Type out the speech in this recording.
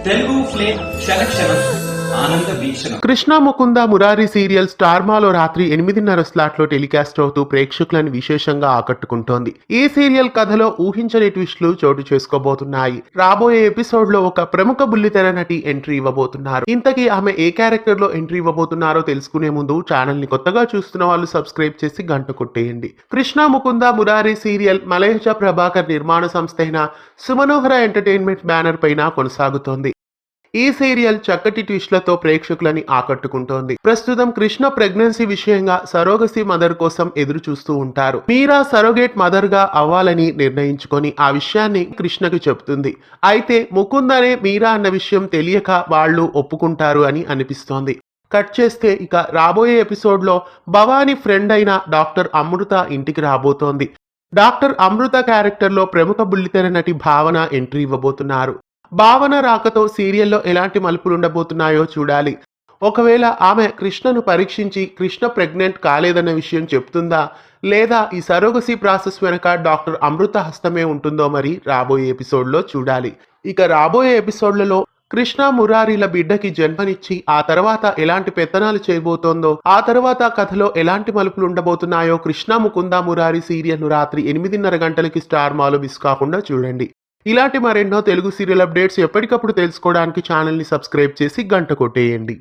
Telugu flame selection ఆనంద వీక్షణ. Krishna Mukunda Murari serial star మాలో రాత్రి 8:30 స్లాట్ లో టెలికాస్ట్ అవుతూ ప్రేక్షకులను విశేషంగా ఆకట్టుకుంటోంది. ఈ సీరియల్ కథలో ఊహించని ట్విస్టులు చోటు చేసుకోబోతున్నాయి. రాబోయే ఎపిసోడ్ లో ఒక ప్రముఖ బుల్లితెర నటి ఎంట్రీ ఇవ్వబోతున్నారు. ఇంతకీ ఆమె ఏ క్యారెక్టర్ లో ఎంట్రీ ఇవ్వబోతున్నారో తెలుసుకునే ముందు ఛానల్ ని కొత్తగా చూస్తున్న వాళ్ళు సబ్స్క్రైబ్ చేసి గంట కొట్టేయండి. కృష్ణ ముకుంద మురారి సీరియల్ మలయజ ప్రభాకర్ నిర్మాణ సంస్థ అయిన సుమనోహర ఎంటర్టైన్మెంట్ బ్యానర్ పైన కొనసాగుతోంది. ఈ సీరియల్ చక్కటి ట్విస్ట్లతో ప్రేక్షకులని ఆకట్టుకుంటోంది. ప్రస్తుతం కృష్ణ ప్రెగ్నెన్సీ విషయంగా సరోగసీ మదర్ కోసం ఎదురు చూస్తూ ఉంటారు. మీరా సరోగేట్ మదర్ గా అవ్వాలని నిర్ణయించుకొని ఆ విషయాన్ని కృష్ణకి చెప్తుంది. అయితే ముకుందనే మీరా అన్న విషయం తెలియక వాళ్ళు ఒప్పుకుంటారు అని అనిపిస్తోంది. కట్ చేస్తే ఇక రాబోయే ఎపిసోడ్ లో భవానీ ఫ్రెండ్ అయిన డాక్టర్ అమృత ఇంటికి రాబోతోంది. డాక్టర్ అమృత క్యారెక్టర్ లో ప్రముఖ బుల్లితెర నటి భావన ఎంట్రీ ఇవ్వబోతున్నారు. భావన రాకతో సీరియల్లో ఎలాంటి మలుపులు ఉండబోతున్నాయో చూడాలి. ఒకవేళ ఆమె కృష్ణను పరీక్షించి కృష్ణ ప్రెగ్నెంట్ కాలేదన్న విషయం చెప్తుందా, లేదా ఈ సరోగసీ ప్రాసెస్ వెనక డాక్టర్ అమృత హస్తమే ఉంటుందో మరి రాబోయే ఎపిసోడ్లో చూడాలి. ఇక రాబోయే ఎపిసోడ్లలో కృష్ణ మురారీల బిడ్డకి జన్మనిచ్చి ఆ తర్వాత ఎలాంటి పెత్తనాలు చేయబోతోందో, ఆ తర్వాత కథలో ఎలాంటి మలుపులు ఉండబోతున్నాయో కృష్ణ ముకుంద మురారి సీరియల్ను రాత్రి 8:30 గంటలకి స్టార్ మాలో మిస్ కాకుండా చూడండి. ఇలాంటి మరెన్నో తెలుగు సీరియల్ అప్డేట్స్ ఎప్పటికప్పుడు తెలుసుకోవడానికి ఛానల్ని సబ్స్క్రైబ్ చేసి గంట కొట్టేయండి.